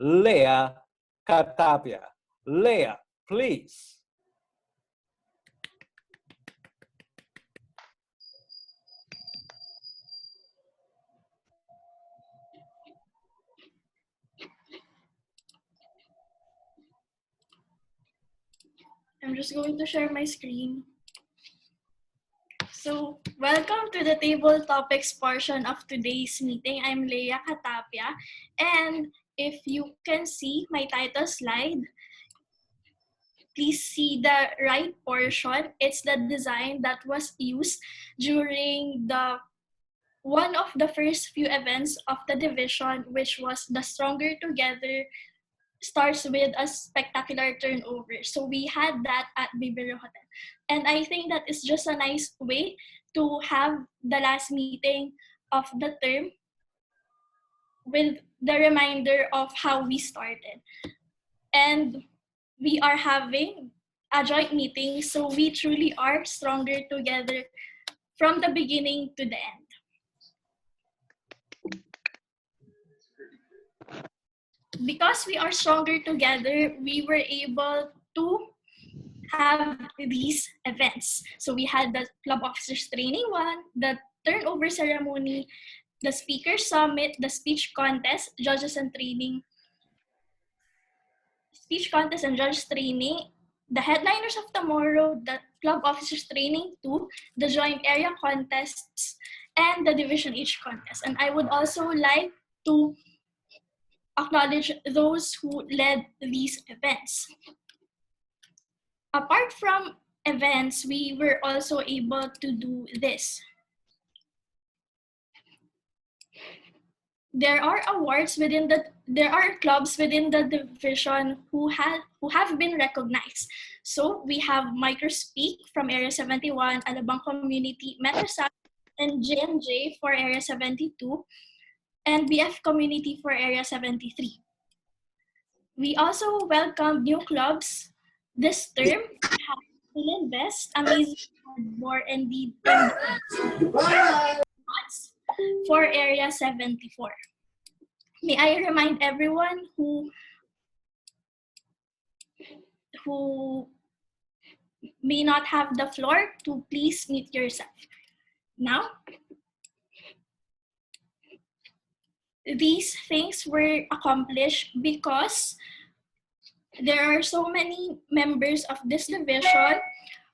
Leah, Catapia. Leah, please. I'm just going to share my screen. So, welcome to the table topics portion of today's meeting. I'm Leah Catapia, and if you can see my title slide, please see the right portion. It's the design that was used during one of the first few events of the division, which was the Stronger Together starts with a spectacular turnover. So we had that at Bibero Hotel. And I think that is just a nice way to have the last meeting of the term with the reminder of how we started. And we are having a joint meeting, so we truly are stronger together from the beginning to the end. Because we are stronger together, we were able to have these events. So we had the Club Officers Training 1, the Turnover Ceremony, the Speaker Summit, the Speech Contest, Judges and Training, Speech Contest and Judges Training, the Headliners of Tomorrow, the Club Officers Training 2, the Joint Area Contests, and the Division H Contest. And I would also like to acknowledge those who led these events. Apart from events, we were also able to do this. There are clubs within the division who have been recognized. So we have Microspeak from Area 71, Alabang Community, Metrosat, and J&J for Area 72, and BF Community for Area 73. We also welcomed new clubs this term. We have Invest, Amazing Board, and the for Area 74. May I remind everyone who may not have the floor to please mute yourself. Now, these things were accomplished because there are so many members of this division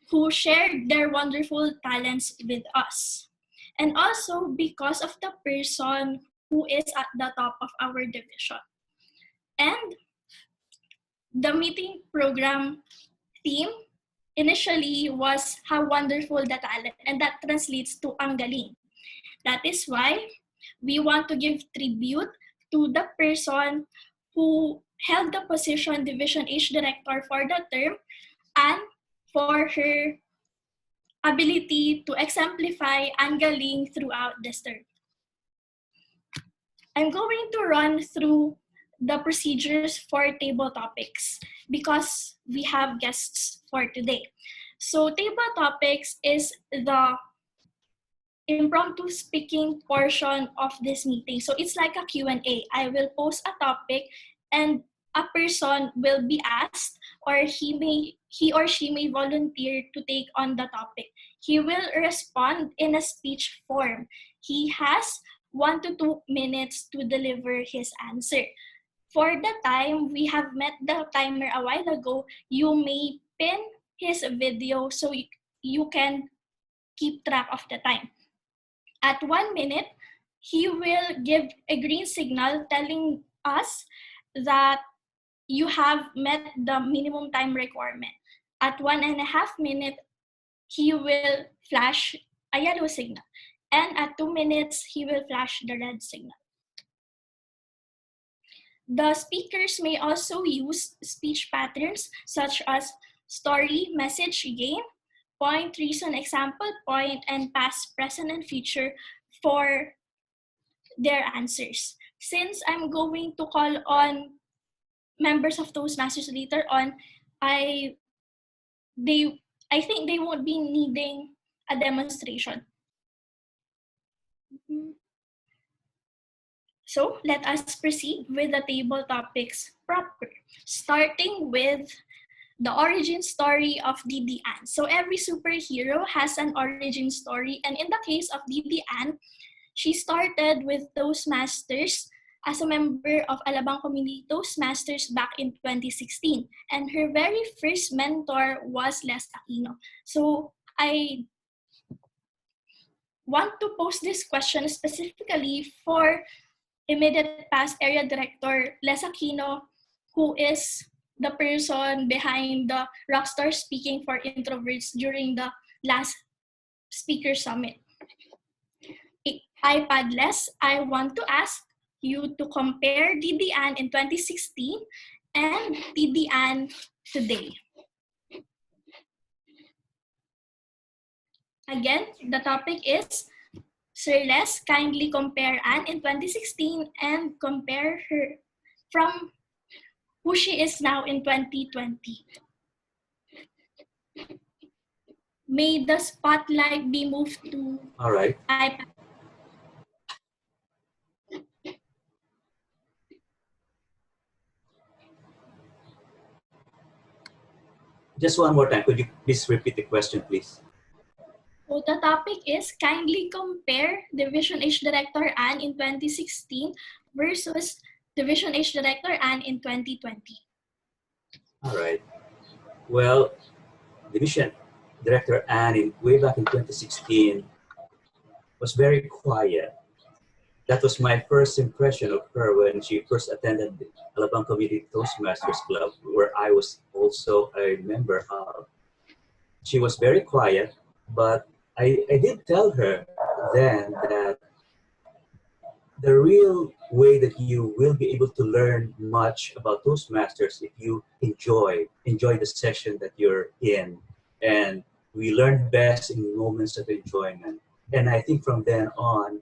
who shared their wonderful talents with us. And also because of the person who is at the top of our division. And the meeting program theme initially was how wonderful the talent, and that translates to ang galing. That is why we want to give tribute to the person who held the position Division H Director for the term and for her ability to exemplify ang galing throughout this term. I'm going to run through the procedures for table topics because we have guests for today. So table topics is the impromptu speaking portion of this meeting. So it's like a Q&A. I will post a topic and a person will be asked, or he or she may volunteer to take on the topic. He will respond in a speech form. He has 1 to 2 minutes to deliver his answer. For the time, we have met the timer a while ago. You may pin his video so you can keep track of the time. At 1 minute, he will give a green signal telling us that you have met the minimum time requirement. At 1.5 minutes, he will flash a yellow signal. And at 2 minutes, he will flash the red signal. The speakers may also use speech patterns such as story, message, game, point, reason, example, point, and past, present, and future for their answers. Since I'm going to call on members of Toastmasters later on, I think they won't be needing a demonstration. So let us proceed with the table topics proper, starting with the origin story of Didi Ann. So every superhero has an origin story, and in the case of Didi Ann, she started with Toastmasters as a member of Alabang Community Toastmasters back in 2016. And her very first mentor was Les Aquino. So I want to pose this question specifically for immediate past area director Les Aquino, who is the person behind the Rockstar Speaking for Introverts during the last speaker summit. iPadless, I want to ask you to compare Didi Ann in 2016 and Didi Ann today. Again, the topic is, Sir Les, kindly compare Ann in 2016 and compare her from who she is now in 2020. May the spotlight be moved to All right. iPad. Just one more time. Could you please repeat the question, please? So the topic is, kindly compare Division H Director Ann in 2016 versus Division H Director Ann in 2020. All right. Well, Division Director Anne, way back in 2016, was very quiet. That was my first impression of her when she first attended the Alabang Community Toastmasters Club, where I was also a member of. She was very quiet, but I did tell her then that the real way that you will be able to learn much about Toastmasters if you enjoy the session that you're in. And we learn best in moments of enjoyment. And I think from then on,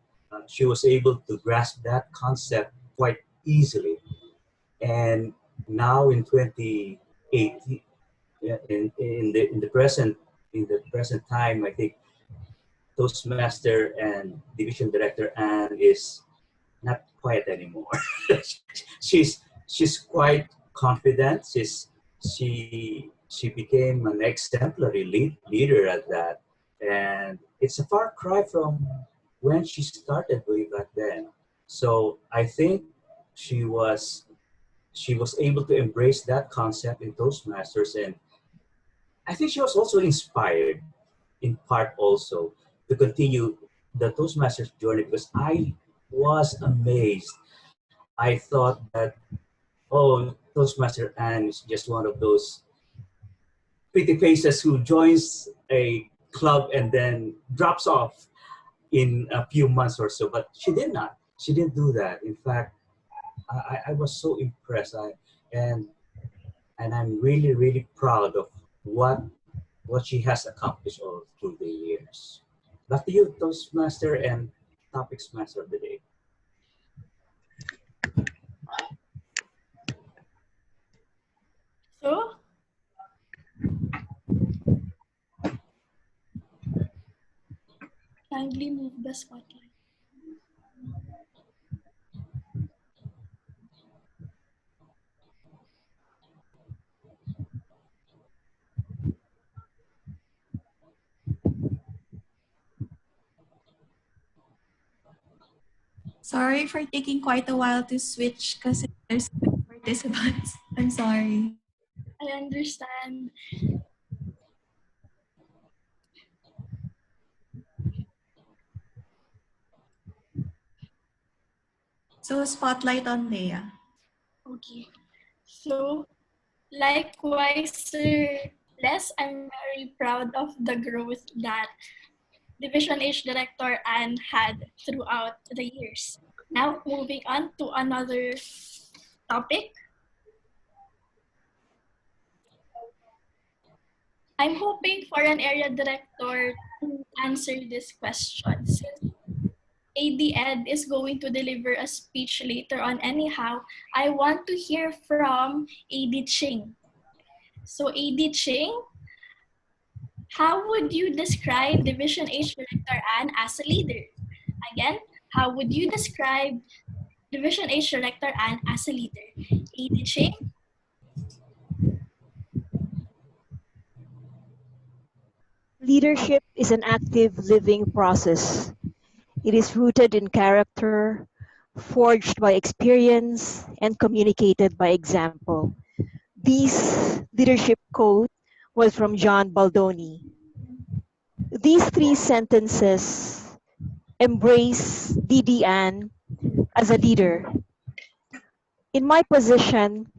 she was able to grasp that concept quite easily. And now in 2018, in the present time, I think Toastmaster and Division Director Anne is not quiet anymore. she's quite confident. She became an exemplary leader at that, and it's a far cry from when she started way back then. So I think she was able to embrace that concept in Toastmasters, and I think she was also inspired in part also to continue the Toastmasters journey, because I was amazed. I thought that, oh, Toastmaster Anne is just one of those pretty faces who joins a club and then drops off in a few months or so. But she did not. She didn't do that. In fact, I was so impressed. And I'm really, really proud of what she has accomplished all through the years. Back to you, Toastmaster and Topics Master of the Day. So, kindly move the spotlight. Sorry for taking quite a while to switch because there's participants. I'm sorry. I understand. So spotlight on Leah. Okay. So, likewise, Sir Les, I'm very proud of the growth that Division H Director Anne had throughout the years. Now, moving on to another topic. I'm hoping for an area director to answer this question. Since AD Ed is going to deliver a speech later on anyhow, I want to hear from AD Ching. So AD Ching, how would you describe Division H Director Anne as a leader? Again, how would you describe Division H Director Anne as a leader. AD Ching. Leadership is an active living process. It is rooted in character, forged by experience, and communicated by example. This leadership quote was from John Baldoni. These three sentences embrace Didi Ann as a leader. In my position,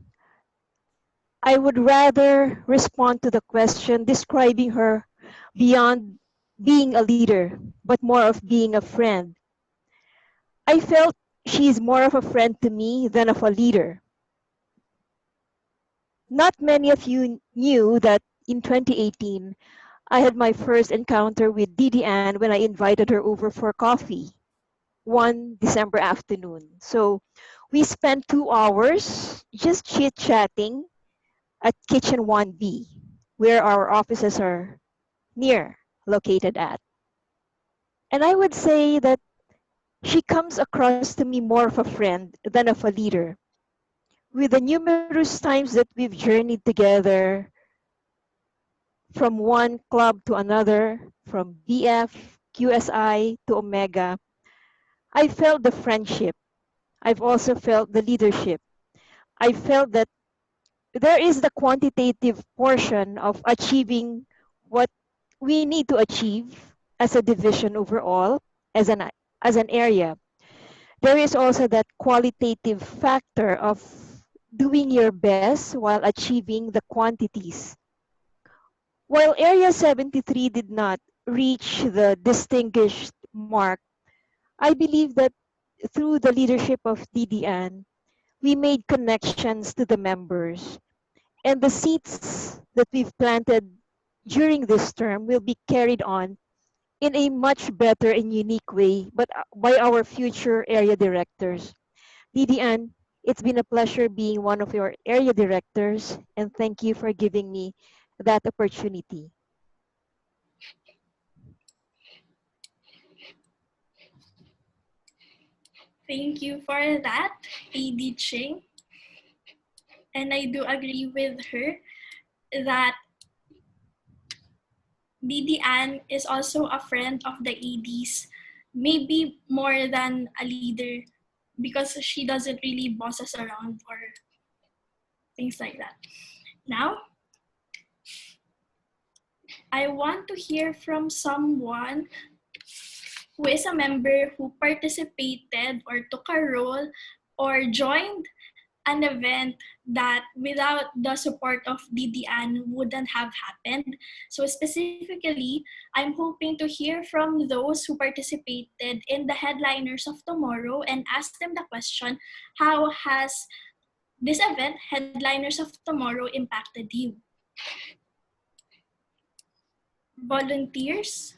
I would rather respond to the question describing her beyond being a leader, but more of being a friend. I felt she is more of a friend to me than of a leader. Not many of you knew that in 2018, I had my first encounter with Didi Ann when I invited her over for coffee one December afternoon. So we spent 2 hours just chit-chatting at Kitchen 1B, where our offices are near located at. And I would say that she comes across to me more of a friend than of a leader. With the numerous times that we've journeyed together from one club to another, from BF, QSI to Omega, I felt the friendship. I've also felt the leadership. I felt that there is the quantitative portion of achieving what we need to achieve as a division overall, as an area. There is also that qualitative factor of doing your best while achieving the quantities. While Area 73 did not reach the distinguished mark, I believe that through the leadership of DDN, we made connections to the members, and the seeds that we've planted during this term will be carried on in a much better and unique way, but by our future area directors. DDN, it's been a pleasure being one of your area directors, and thank you for giving me that opportunity. Thank you for that, AD Ching. And I do agree with her that Didi Ann is also a friend of the ADs, maybe more than a leader because she doesn't really boss us around or things like that. Now, I want to hear from someone who is a member who participated or took a role or joined an event that without the support of DDN wouldn't have happened. So specifically, I'm hoping to hear from those who participated in the Headliners of Tomorrow and ask them the question, how has this event, Headliners of Tomorrow, impacted you? Volunteers?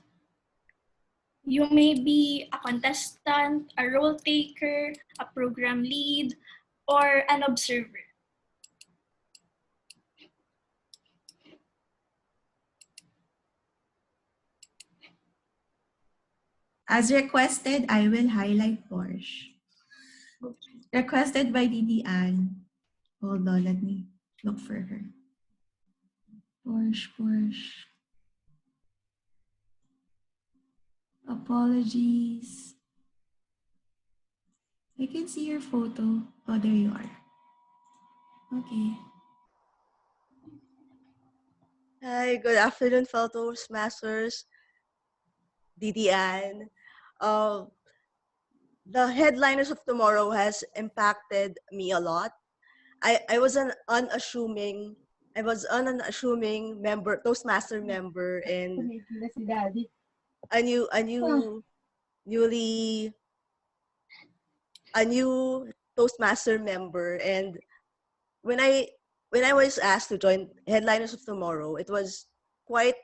You may be a contestant, a role taker, a program lead, or an observer. As requested, I will highlight Porsh. Requested by Didi Ann. Hold on, let me look for her. Porsh. Apologies. I can see your photo. Oh, there you are. Okay. Hi, good afternoon, fellow Toastmasters. Didian. Uh, the Headliners of Tomorrow has impacted me a lot. I was an unassuming member, Toastmaster member, and a newly a new Toastmaster member. And when I when I was asked to join Headliners of Tomorrow, it was quite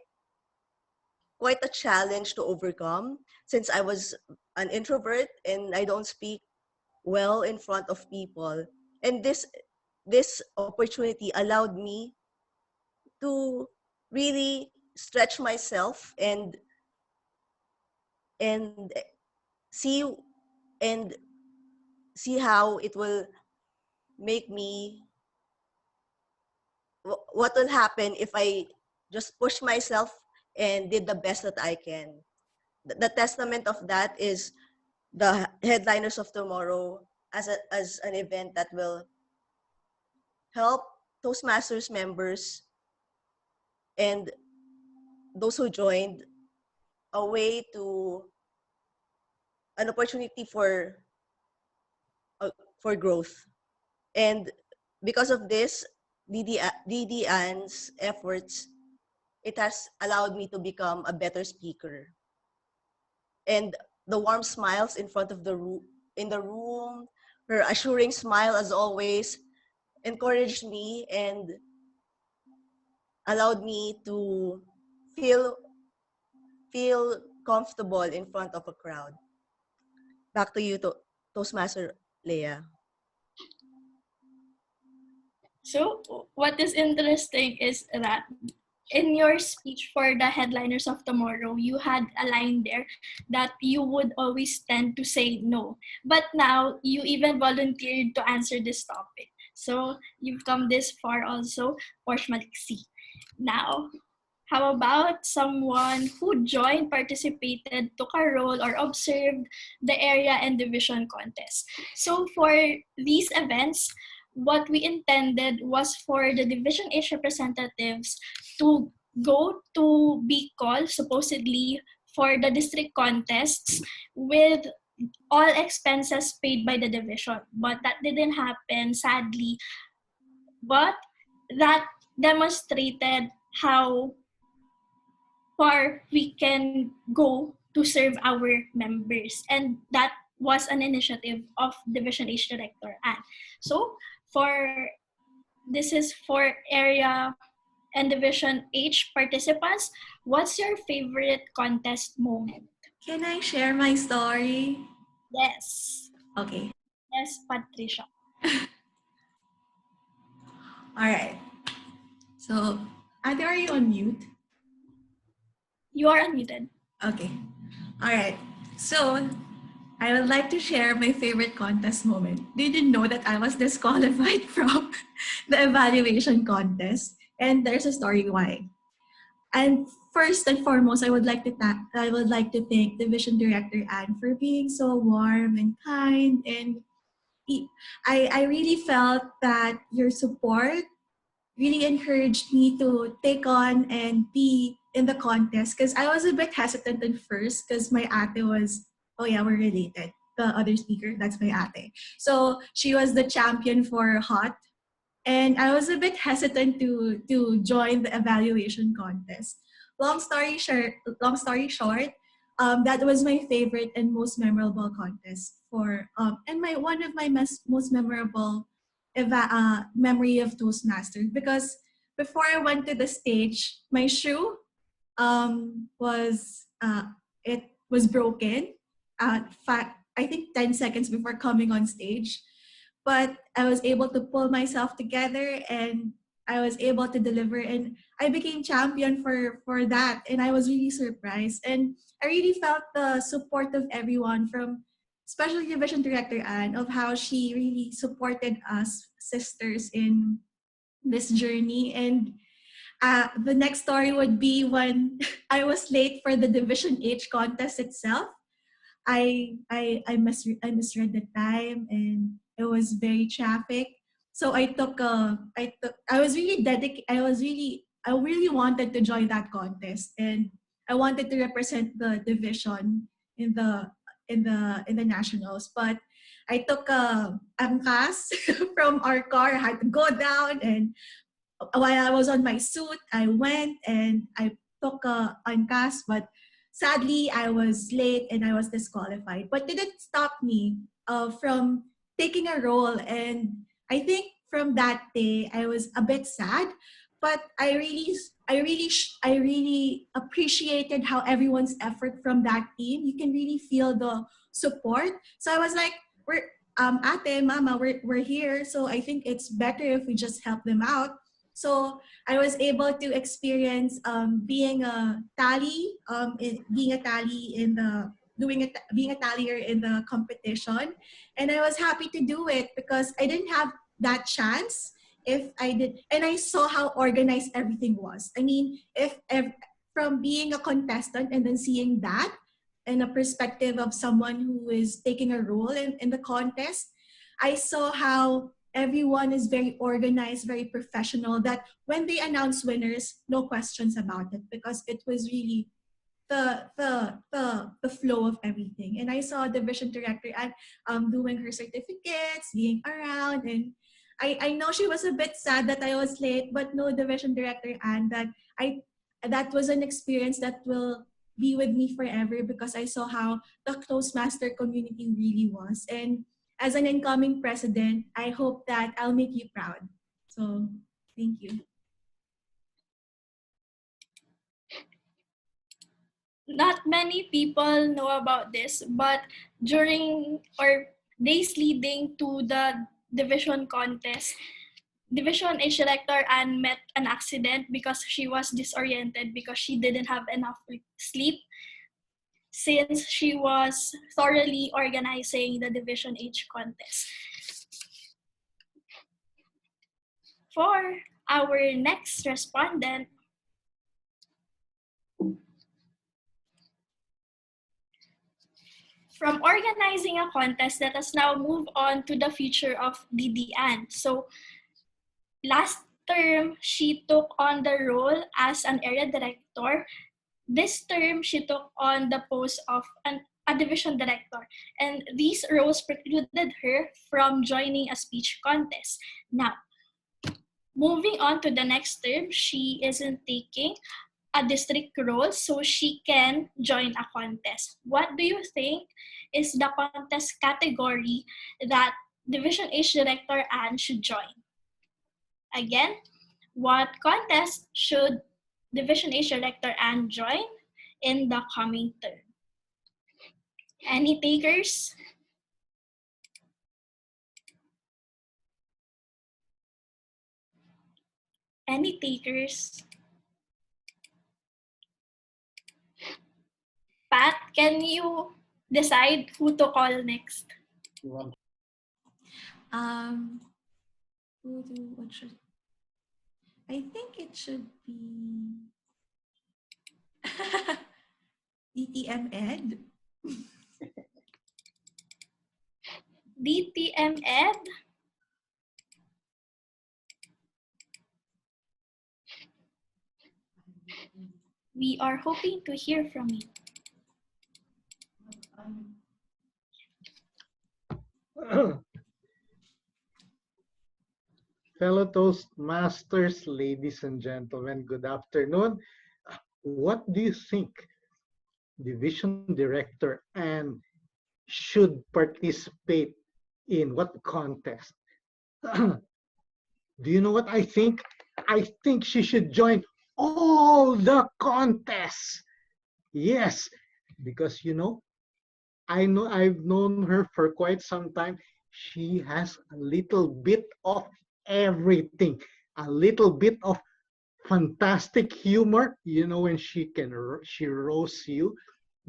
quite a challenge to overcome since I was an introvert and I don't speak well in front of people. And this opportunity allowed me to really stretch myself and see and see how it will make me, what will happen if I just push myself and did the best that I can. The testament of that is the Headliners of Tomorrow as an event that will help Toastmasters members and those who joined a way to an opportunity for growth. And because of this, DD Ann's efforts, it has allowed me to become a better speaker. And the warm smiles in front of in the room, her assuring smile as always, encouraged me and allowed me to feel comfortable in front of a crowd. Back to you, Toastmaster Leah. So what is interesting is that in your speech for the Headliners of Tomorrow, you had a line there that you would always tend to say no. But now you even volunteered to answer this topic. So you've come this far also, Porsh Maliksi. Now, how about someone who joined, participated, took a role, or observed the area and division contest? So for these events, what we intended was for the Division H representatives to go to Bicol, supposedly for the district contests, with all expenses paid by the division. But that didn't happen, sadly. But that demonstrated how far we can go to serve our members. And that was an initiative of Division H Director Anne. So this is for area and Division H participants. What's your favorite contest moment? Can I share my story? Yes. Okay. Yes, Patricia. All right. So, Ate, are you on mute? You are unmuted. Okay. All right. So, I would like to share my favorite contest moment. Did you know that I was disqualified from the evaluation contest? And there's a story why. And first and foremost, I would like to thank Division Director Anne for being so warm and kind. And I really felt that your support really encouraged me to take on and be in the contest, because I was a bit hesitant at first because my ate was, oh yeah, we're related. The other speaker, that's my ate. So she was the champion for hot, and I was a bit hesitant to join the evaluation contest. Long story short, that was my favorite and most memorable contest for and my one of my most memorable memory of Toastmasters, because before I went to the stage, my shoe was it was broken. I think 10 seconds before coming on stage, but I was able to pull myself together and I was able to deliver, and I became champion for that, and I was really surprised, and I really felt the support of everyone, from Special Division Director Anne, of how she really supported us sisters in this journey. And the next story would be when I was late for the Division H contest itself. I misread the time, and it was very traffic. So I really wanted to join that contest, and I wanted to represent the division in the nationals. But I took a angkas from our car. I had to go down, and while I was on my suit, I went and I took a angkas, but sadly I was late and I was disqualified. But didn't stop me from taking a role, and I think from that day I was a bit sad, but I really appreciated how everyone's effort from that team. You can really feel the support. So I was like, ate, mama, we're here. So I think it's better if we just help them out. So I was able to experience being a tally in being a tallier in the competition. And I was happy to do it because I didn't have that chance if I did. And I saw how organized everything was. I mean, if from being a contestant and then seeing that in a perspective of someone who is taking a role in the contest, I saw how everyone is very organized, very professional, that when they announce winners, no questions about it, because it was really the flow of everything. And I saw the division director doing her certificates, being around, and I know she was a bit sad that I was late, but no, division director Anne, that was an experience that will be with me forever, because I saw how the Toastmaster community really was. And as an incoming president, I hope that I'll make you proud. So thank you. Not many people know about this, but during or days leading to the division contest, Division H director Anne met an accident because she was disoriented because she didn't have enough sleep, since she was thoroughly organizing the Division H contest. For our next respondent, from organizing a contest, let us now move on to the future of DDN. So last term, she took on the role as an area director. This term, she took on the post of a division director. And these roles precluded her from joining a speech contest. Now, moving on to the next term, she isn't taking a district role, so she can join a contest. What do you think is the contest category that Division H Director Anne should join? Again, what contest should Division H Director Anne join in the coming term? Any takers? Any takers? Pat, can you decide who to call next? What should, I think it should be DTM Ed. DTM Ed? We are hoping to hear from you. Fellow Toastmasters, ladies and gentlemen, good afternoon. What do you think Division Director Anne should participate in what contest? Do you know what I think? I think she should join all the contests. Yes, because I've known her for quite some time. She has a little bit of everything, a little bit of fantastic humor. When she roasts you,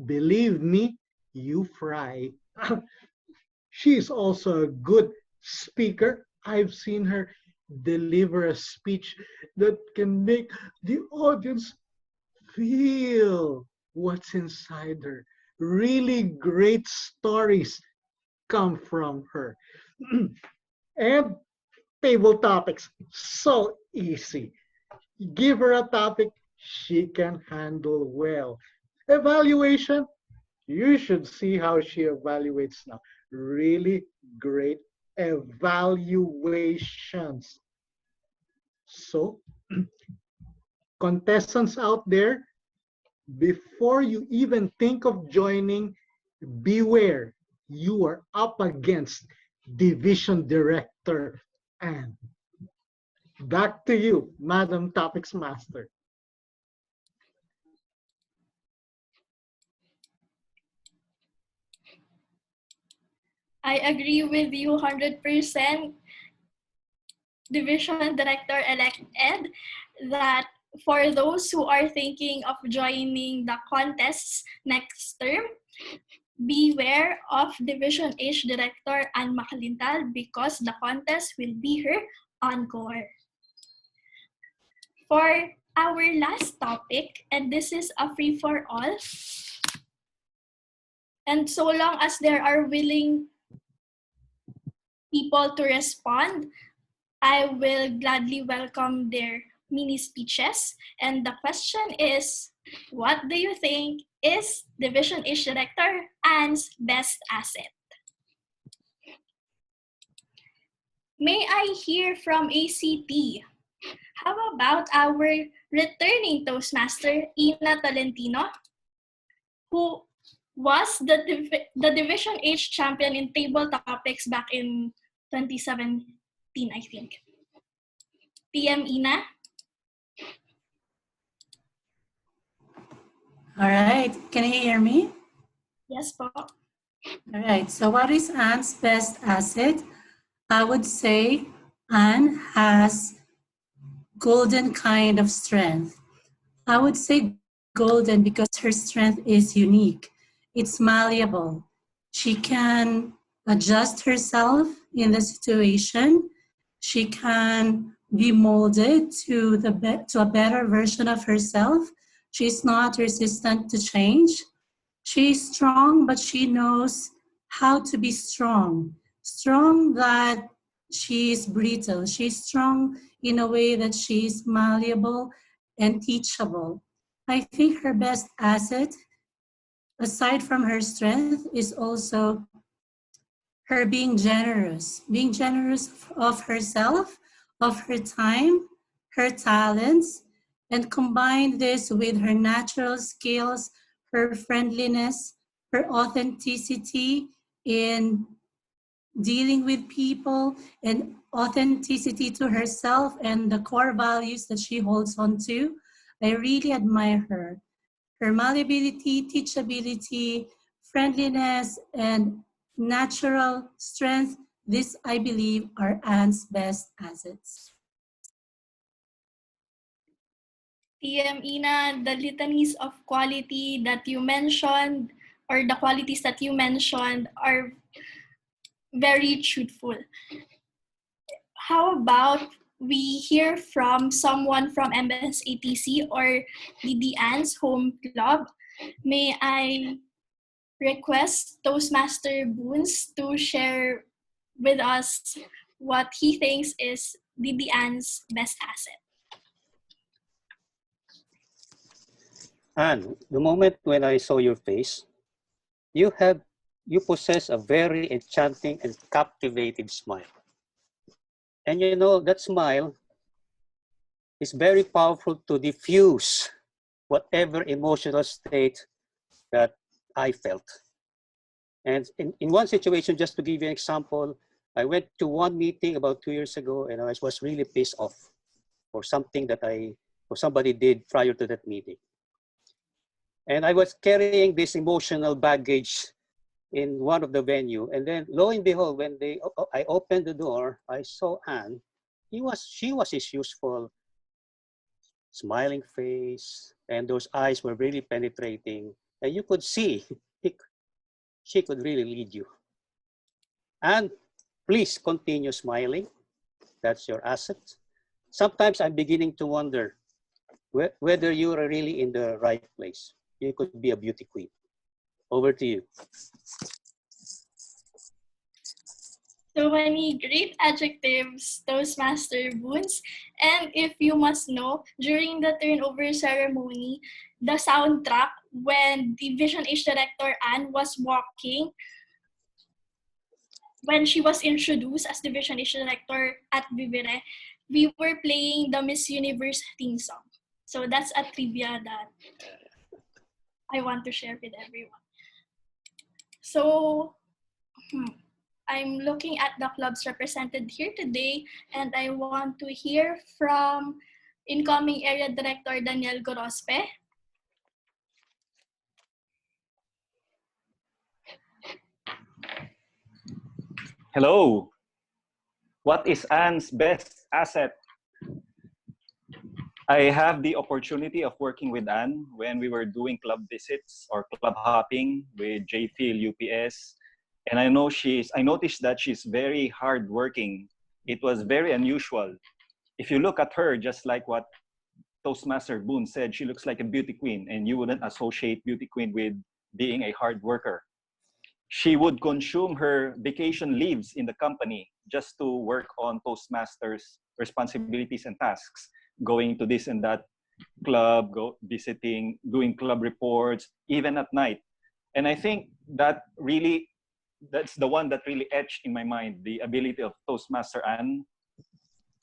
believe me, you fry. She's also a good speaker. I've seen her deliver a speech that can make the audience feel what's inside her. Really great stories come from her. And table topics, so easy. Give her a topic she can handle well. Evaluation, you should see how she evaluates now. Really great evaluations. So, contestants out there, before you even think of joining, beware, you are up against Division Director Anne. Back to you, Madam Topics Master. I agree with you 100%, Division Director-elect Ed, that for those who are thinking of joining the contests next term, Beware of Division H Director Ann Macalintal because the contest will be her encore. For our last topic, and this is a free for all, and so long as there are willing people to respond, I will gladly welcome their mini speeches. And the question is, what do you think is Division H Director Ann's best asset? May I hear from ACT? How about our returning Toastmaster, Inah Tolentino, who was the Division H champion in TableTopics back in 2017, I think. PM Inah? All right, can you hear me? Yes po. All right, so what is Anne's best asset? I would say Anne has golden kind of strength. I would say golden because her strength is unique. It's malleable. She can adjust herself in the situation. She can be molded to a better version of herself. She's not resistant to change. She's strong, but she knows how to be strong. Strong that she is brittle. She's strong in a way that she's malleable and teachable. I think her best asset, aside from her strength, is also her being generous of herself, of her time, her talents, and combine this with her natural skills, her friendliness, her authenticity in dealing with people, and authenticity to herself and the core values that she holds on to. I really admire her. Her malleability, teachability, friendliness, and natural strength, this I believe are Anne's best assets. PM Inah, the litanies of quality that you mentioned, or the qualities that you mentioned, are very truthful. How about we hear from someone from MSATC or DD Ann's home club? May I request Toastmaster Bunz to share with us what he thinks is DD Ann's best asset. Anne, the moment when I saw your face, you possess a very enchanting and captivating smile. And you know, that smile is very powerful to diffuse whatever emotional state that I felt. And in one situation, just to give you an example, I went to one meeting about 2 years ago and I was really pissed off for something that somebody did prior to that meeting. And I was carrying this emotional baggage in one of the venue. And then lo and behold, when I opened the door, I saw Anne. She was his usual smiling face, and those eyes were really penetrating. And you could see she could really lead you. And please continue smiling. That's your asset. Sometimes I'm beginning to wonder whether you are really in the right place. You could be a beauty queen. Over to you. So many great adjectives, Toastmaster Bunz. And if you must know, during the turnover ceremony, the soundtrack when Division H Director Anne was walking, when she was introduced as Division H Director at Vivere, we were playing the Miss Universe theme song. So that's a trivia that I want to share with everyone. So I'm looking at the clubs represented here today, and I want to hear from incoming Area Director Daniel Gorospe. Hello. What is Anne's best asset? I have the opportunity of working with Anne when we were doing club visits or club hopping with JPhil UPS. And I noticed that she's very hardworking. It was very unusual. If you look at her, just like what Toastmaster Boone said, she looks like a beauty queen, and you wouldn't associate beauty queen with being a hard worker. She would consume her vacation leaves in the company just to work on Toastmasters responsibilities and tasks, going to this and that club, go visiting, doing club reports, even at night. And I think that's the one that really etched in my mind, the ability of Toastmaster Anne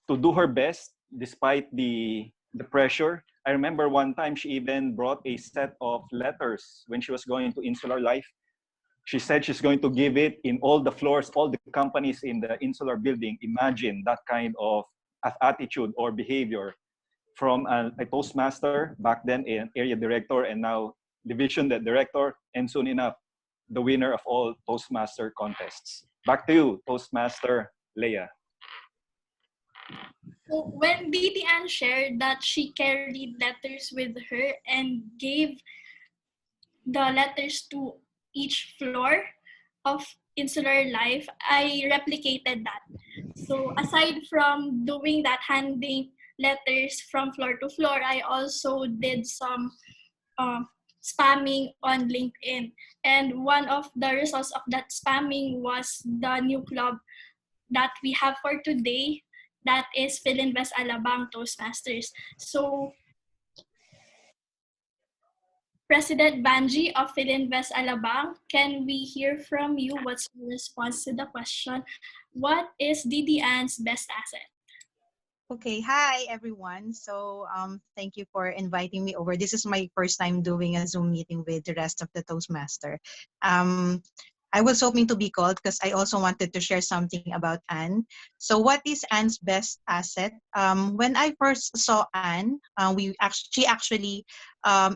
to do her best despite the pressure. I remember one time she even brought a set of letters when she was going to Insular Life. She said she's going to give it in all the floors, all the companies in the Insular building. Imagine that kind of attitude or behavior from a Toastmaster, back then an area director, and now division director, and soon enough, the winner of all Toastmaster contests. Back to you, Toastmaster Leah. So when Didi Ann shared that she carried letters with her and gave the letters to each floor of Insular Life, I replicated that. So aside from doing that, handing letters from floor to floor, I also did some spamming on LinkedIn. And one of the results of that spamming was the new club that we have for today, that is Philinvest Alabang Toastmasters. So President Vangie of Philinvest Alabang, can we hear from you? What's your response to the question? What is Didi Ann's best asset? Okay, hi everyone. So thank you for inviting me over. This is my first time doing a Zoom meeting with the rest of the Toastmaster. I was hoping to be called because I also wanted to share something about Anne. So what is Anne's best asset? When I first saw Anne, she actually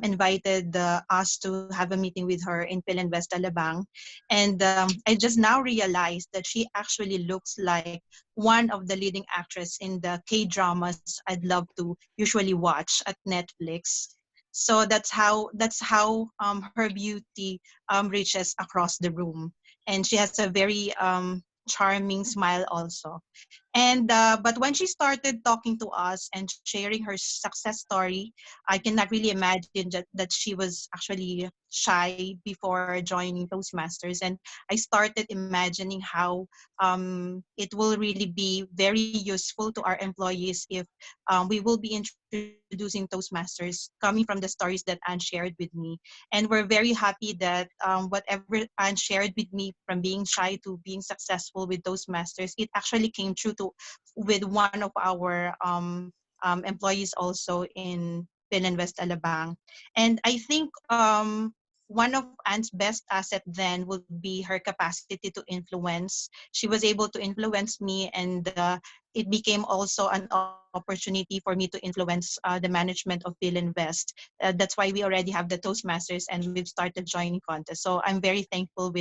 invited us to have a meeting with her in Philinvest Alabang. And I just now realized that she actually looks like one of the leading actresses in the K-dramas I'd love to usually watch at Netflix. So that's how her beauty reaches across the room, and she has a very charming smile also. And but when she started talking to us and sharing her success story, I cannot really imagine that she was actually shy before joining Toastmasters. And I started imagining how it will really be very useful to our employees if we will be introducing Toastmasters coming from the stories that Anne shared with me. And we're very happy that whatever Anne shared with me, from being shy to being successful with Toastmasters, it actually came true with one of our employees also in Philinvest Alabang. And I think one of Anne's best asset then would be her capacity to influence. She was able to influence me, and it became also an opportunity for me to influence the management of Philinvest. That's why we already have the Toastmasters and we've started joining contests. So I'm very thankful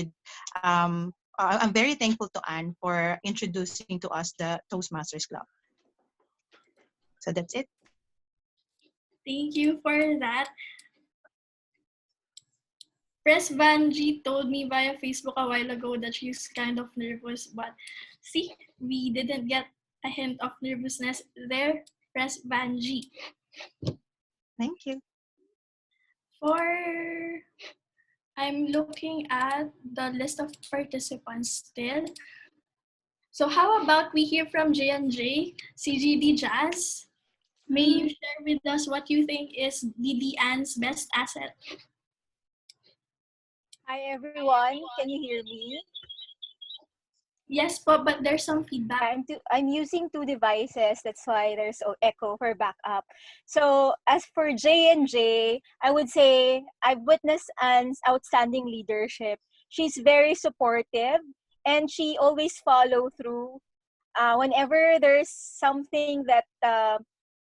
to Anne for introducing to us the Toastmasters Club. So that's it. Thank you for that. Press Vangie told me via Facebook a while ago that she's kind of nervous, but see, we didn't get a hint of nervousness there. Press Vangie. Thank you. I'm looking at the list of participants still. So how about we hear from J&J, CGD Jazz? May you share with us what you think is Didi Ann's best asset? Hi everyone, can you hear me? Yes, but there's some feedback. I'm using two devices, that's why there's echo for backup. So as for J&J, I would say I've witnessed Anne's outstanding leadership. She's very supportive and she always follow through. Whenever there's something that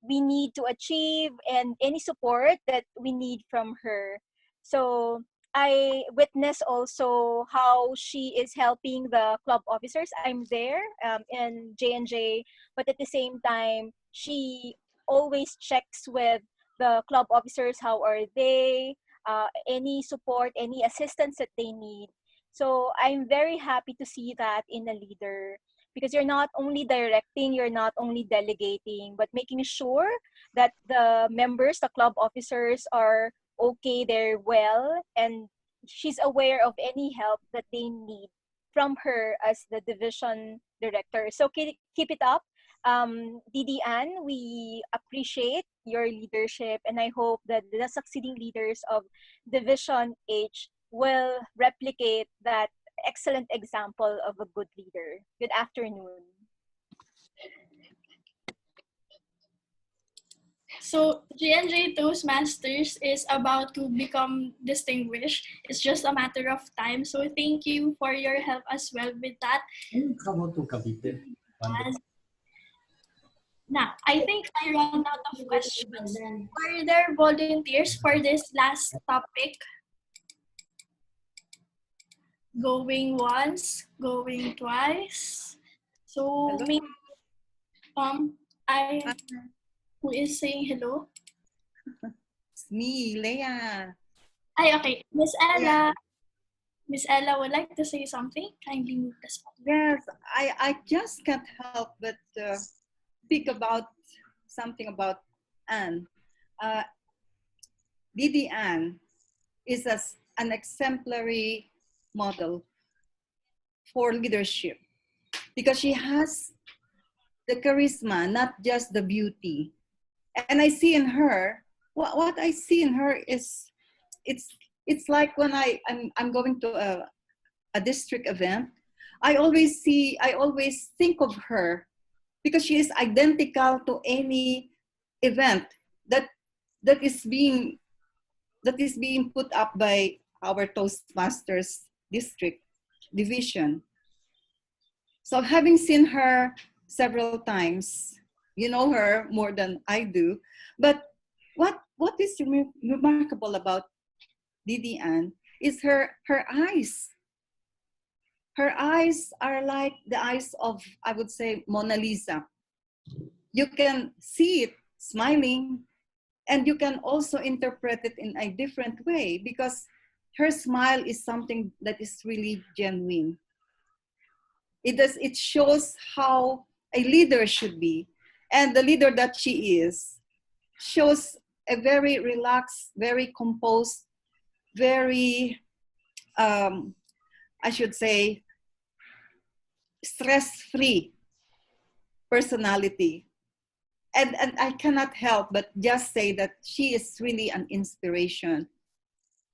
we need to achieve and any support that we need from her. So I witness also how she is helping the club officers. I'm there in J&J, but at the same time, she always checks with the club officers, how are they, any support, any assistance that they need. So I'm very happy to see that in a leader, because you're not only directing, you're not only delegating, but making sure that the members, the club officers are okay, they're well, and she's aware of any help that they need from her as the division director. So keep it up. Didi Ann, we appreciate your leadership, and I hope that the succeeding leaders of Division H will replicate that excellent example of a good leader. Good afternoon. So J&J Toastmasters is about to become distinguished. It's just a matter of time. So thank you for your help as well with that. Now, I think I ran out of questions. Are there volunteers for this last topic? Going once, going twice. So maybe who is saying hello? It's me, Leah. Ay, okay. Miss Ella. Miss Ella would like to say something. Kindly move the spot. Yes, I just can't help but speak about something about Anne. Didi Anne is an exemplary model for leadership because she has the charisma, not just the beauty. And I see in her, what I see in her is, it's like when I'm going to a district event, I always think of her because she is identical to any event that is being put up by our Toastmasters district division. So having seen her several times, you know her more than I do, but what is remarkable about Didi Ann is her eyes. Her eyes are like the eyes of, I would say, Mona Lisa. You can see it smiling, and you can also interpret it in a different way because her smile is something that is really genuine. It shows how a leader should be, and the leader that she is shows a very relaxed, very composed, very I should say stress-free personality. And I cannot help but just say that she is really an inspiration.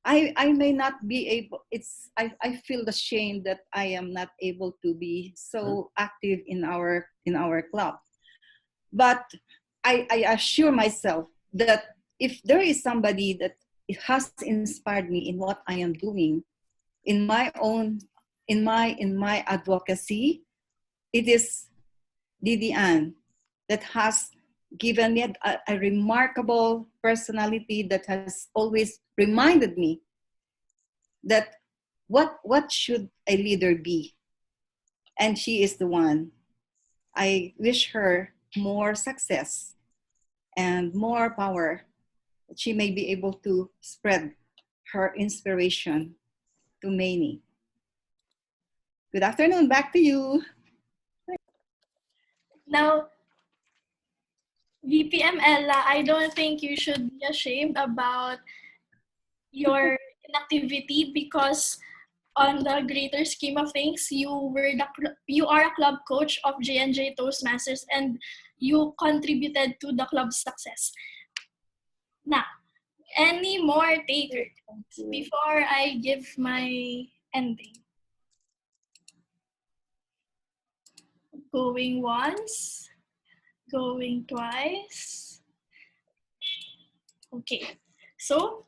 I may not be able, I feel ashamed that I am not able to be so active in our club. But I assure myself that if there is somebody that has inspired me in what I am doing, in my advocacy, it is Didi Ann that has given me a remarkable personality that has always reminded me that what should a leader be, and she is the one. I wish her more success and more power, that she may be able to spread her inspiration to many. Good afternoon, back to you. Now, VPM Ella, I don't think you should be ashamed about your inactivity because on the greater scheme of things, you are a club coach of J&J Toastmasters and you contributed to the club's success. Now, any more takers before I give my ending? Going once, going twice. Okay, so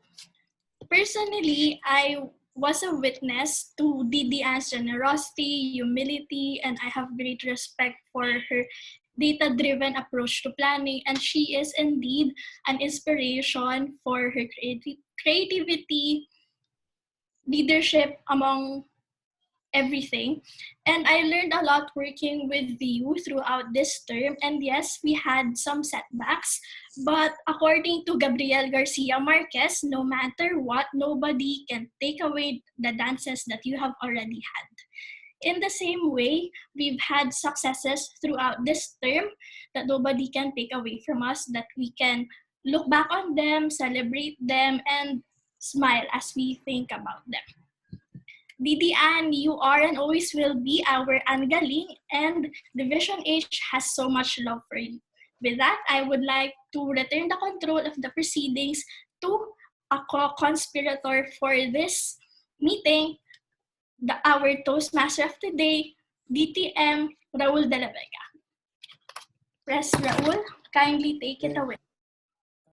personally, I was a witness to Didi Ann's generosity, humility, and I have great respect for her data-driven approach to planning, and she is indeed an inspiration for her creativity, leadership, among everything. And I learned a lot working with you throughout this term. And yes, we had some setbacks, but according to Gabriel Garcia Marquez, no matter what, nobody can take away the dances that you have already had. In the same way, we've had successes throughout this term that nobody can take away from us, that we can look back on them, celebrate them, and smile as we think about them. Didi Ann, you are and always will be our Angaling, and Division H has so much love for you. With that, I would like to return the control of the proceedings to a co-conspirator for this meeting, our Toastmaster of the day, DTM Raul de la Vega. Press Raul, kindly take it away.